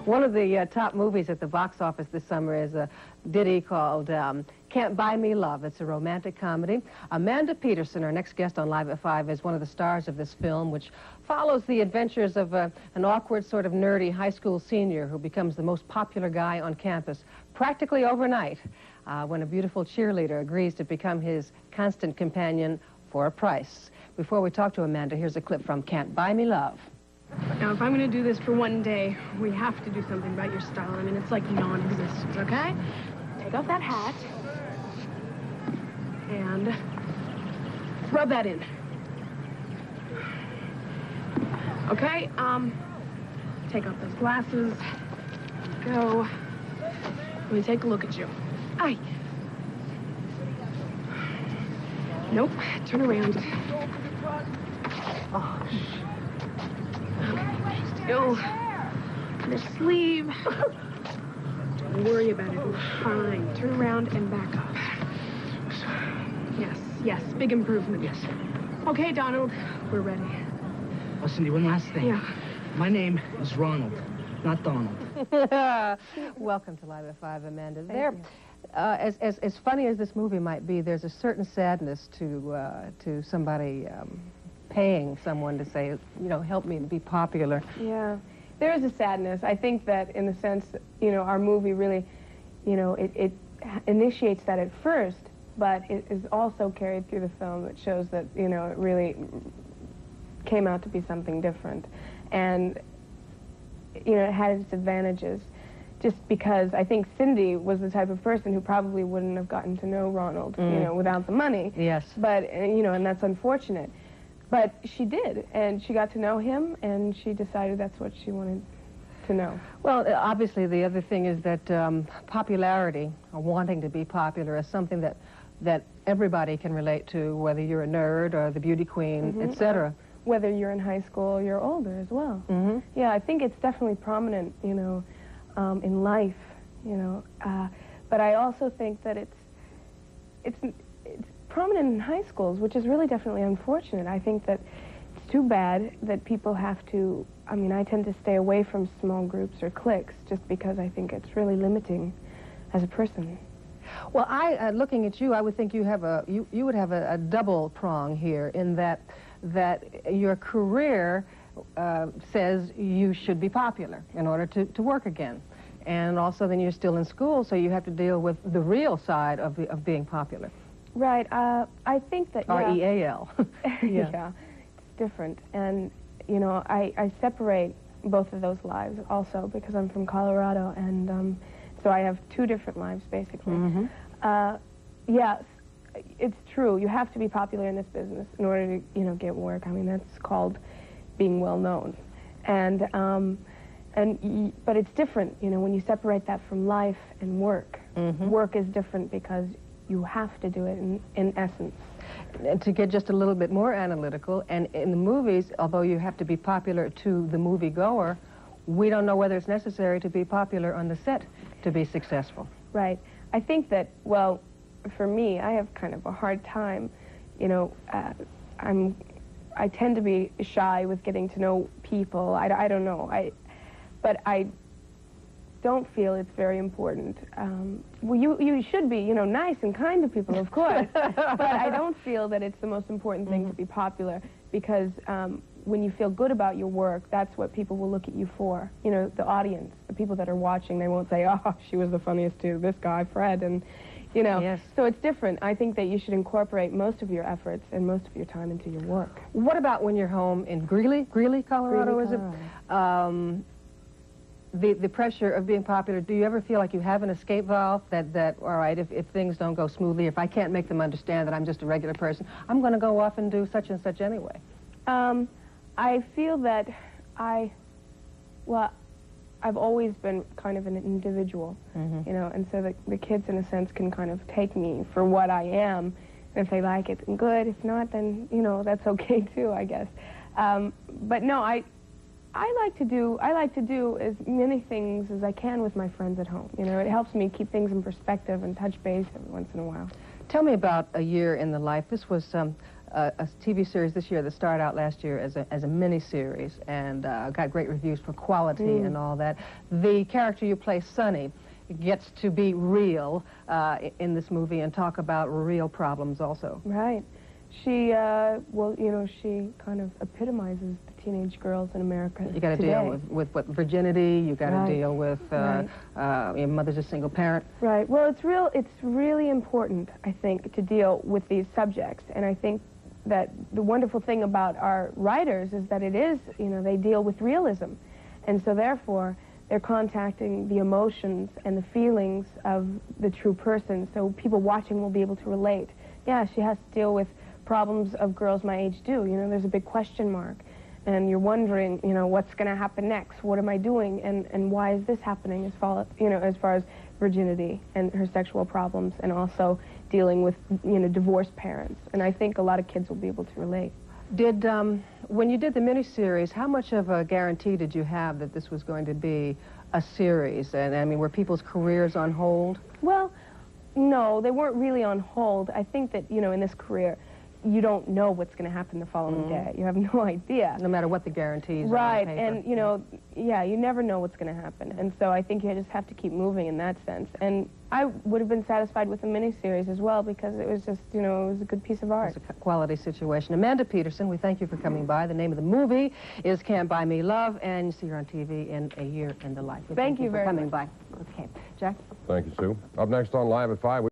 One of the top movies at the box office this summer is a ditty called Can't Buy Me Love. It's a romantic comedy. Amanda Peterson, our next guest on Live at 5, is one of the stars of this film, which follows the adventures of an awkward, sort of nerdy high school senior who becomes the most popular guy on campus practically overnight when a beautiful cheerleader agrees to become his constant companion for a price. Before we talk to Amanda, here's a clip from Can't Buy Me Love. Now, if I'm going to do this for one day, we have to do something about your style. I mean, it's like non-existent, okay? Take off that hat and rub that in. Okay, take off those glasses. Go. Let me take a look at you. Aye. Nope, turn around. Oh. Still. Your sleeve. Don't worry about it. Fine. Turn around and back up. Yes, yes. Big improvement. Yes. Okay, Donald. We're ready. Oh, Cindy, one last thing. Yeah. My name is Ronald, not Donald. Welcome to Live at 5, Amanda. Thank you. As funny as this movie might be, there's a certain sadness to somebody paying someone to say, you know, help me be popular. Yeah, there is a sadness. I think that in the sense, you know, our movie really, you know, it initiates that at first, but it is also carried through the film. It shows that, you know, it really came out to be something different. And, you know, it had its advantages. Just because I think Cindy was the type of person who probably wouldn't have gotten to know Ronald, you know, without the money. Yes. But, you know, and that's unfortunate. But she did, and she got to know him, and she decided that's what she wanted to know. Well, obviously, the other thing is that popularity, or wanting to be popular, is something that everybody can relate to, whether you're a nerd or the beauty queen, etc. Whether you're in high school or you're older as well. Yeah, I think it's definitely prominent, you know, in life, you know. But I also think that it's prominent in high schools, which is really definitely unfortunate. I think that it's too bad that people have to, I mean, I tend to stay away from small groups or cliques just because I think it's really limiting as a person. Well, looking at you, I would think you would have a double prong here in that your career says you should be popular in order to work again. And also then you're still in school, so you have to deal with the real side of being popular. Right. I think that, yeah. R-E-A-L. Yeah, it's different. And, you know, I separate both of those lives also because I'm from Colorado, and so I have two different lives, basically. Yes, it's true. You have to be popular in this business in order to, you know, get work. I mean, that's called being well known. But it's different, you know, when you separate that from life and work. Work is different because you have to do it in essence. And to get just a little bit more analytical, and in the movies, although you have to be popular to the moviegoer, we don't know whether it's necessary to be popular on the set to be successful. Right. I think that, well, for me, I have kind of a hard time, you know, I tend to be shy with getting to know people. I don't know. But I don't feel it's very important. Well, you should be, you know, nice and kind to people, of course. But I don't feel that it's the most important thing to be popular, because when you feel good about your work, that's what people will look at you for. You know, the audience, the people that are watching, they won't say, oh, she was the funniest to this guy, Fred, and, you know. Yes. So it's different. I think that you should incorporate most of your efforts and most of your time into your work. What about when you're home in Gretl, Colorado, Gretl, is it? The pressure of being popular, do you ever feel like you have an escape valve that all right, if things don't go smoothly, if I can't make them understand that I'm just a regular person, I'm going to go off and do such and such anyway? I feel that I've always been kind of an individual, you know, and so the kids, in a sense, can kind of take me for what I am. And if they like it, then good. If not, then, you know, that's okay too, I guess. But no, I like to do as many things as I can with my friends at home. You know, it helps me keep things in perspective and touch base every once in a while. Tell me about a year in the life. This was a TV series this year that started out last year as a miniseries and got great reviews for quality and all that. The character you play, Sunny, gets to be real in this movie and talk about real problems also. Right. She, well, you know, she kind of epitomizes the teenage girls in America You got to deal with what, virginity, you got to deal with your mother's a single parent. Right. Well, it's really important, I think, to deal with these subjects. And I think that the wonderful thing about our writers is that it is, you know, they deal with realism. And so therefore, they're contacting the emotions and the feelings of the true person, so people watching will be able to relate. Yeah, she has to deal with problems of girls my age do. You know, there's a big question mark. And you're wondering, you know, what's going to happen next? What am I doing? And why is this happening as far, you know, as far as virginity and her sexual problems, and also dealing with, you know, divorced parents. And I think a lot of kids will be able to relate. Did, when you did the miniseries, how much of a guarantee did you have that this was going to be a series? And I mean, were people's careers on hold? Well, no, they weren't really on hold. I think that, you know, in this career, you don't know what's going to happen the following day. You have no idea. No matter what the guarantees are Right, on paper. and, you know, yeah, you never know what's going to happen. And so I think you just have to keep moving in that sense. And I would have been satisfied with the miniseries as well, because it was just, you know, it was a good piece of art. It's a quality situation. Amanda Petersen, we thank you for coming by. The name of the movie is Can't Buy Me Love, and you see her on TV in A Year in the Life. Thank you for very coming much. by. Okay, Jack? Thank you, Sue. Up next on Live at 5.